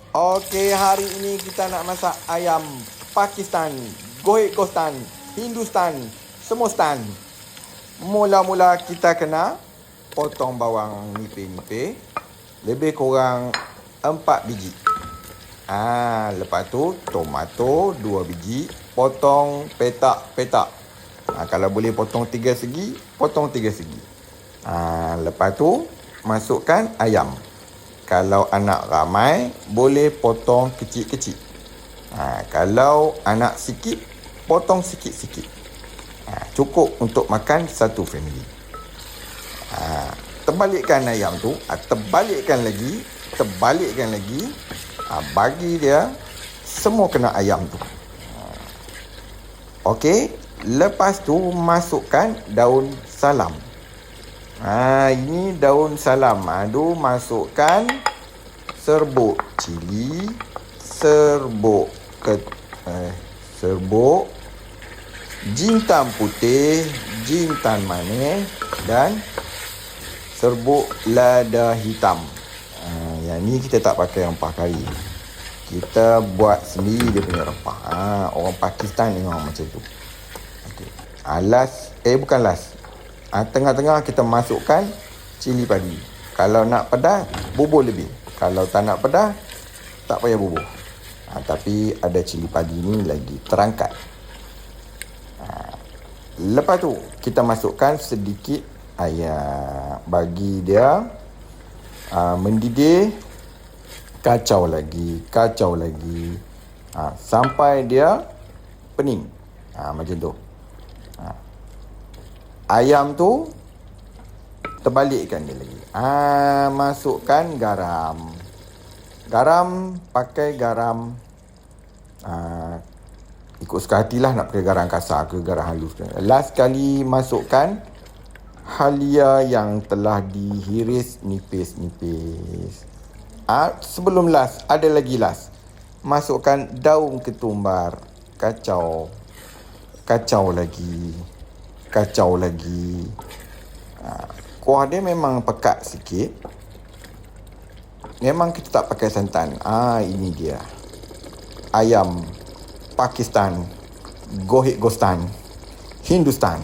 Okey, hari ini kita nak masak ayam Pakistan, gohek gostan, Hindustan, semua stan. Mula-mula kita kena potong bawang nipis-nipis, lebih kurang 4 biji. Lepas tu tomato 2 biji, potong petak-petak. Kalau boleh potong 3 segi, potong 3 segi. Lepas tu masukkan ayam. Kalau anak ramai, boleh potong kecil-kecil. Kalau anak sikit, potong sikit-sikit. Cukup untuk makan satu family. Terbalikkan ayam tu, terbalikkan lagi. Bagi dia semua kena ayam tu. Okey, lepas tu masukkan daun salam. Ini daun salam. Masukkan serbuk cili, serbuk jintan putih, jintan manis dan serbuk lada hitam. Yang ni kita tak pakai rempah kari. Kita buat sendiri dia punya rempah. Orang Pakistan memang macam tu. Okay. Bukan last. Tengah-tengah kita masukkan cili padi. Kalau nak pedas, bubuh lebih. Kalau tak nak pedas, tak payah bubuh. Tapi ada cili padi ni lagi terangkat. Lepas tu kita masukkan sedikit ayam. Bagi dia mendidih. Kacau lagi. Sampai dia pening. Macam tu. Ayam tu terbalikkan dia lagi. Masukkan garam. Garam, pakai garam ikut suka hatilah, nak pakai garam kasar ke garam halus. Last kali masukkan halia yang telah dihiris nipis-nipis. Sebelum last, ada lagi last. Masukkan daun ketumbar. Kacau lagi. Kuah dia memang pekat sikit. Memang kita tak pakai santan. Ini dia. Ayam Pakistan, gohek gostan, Hindustan.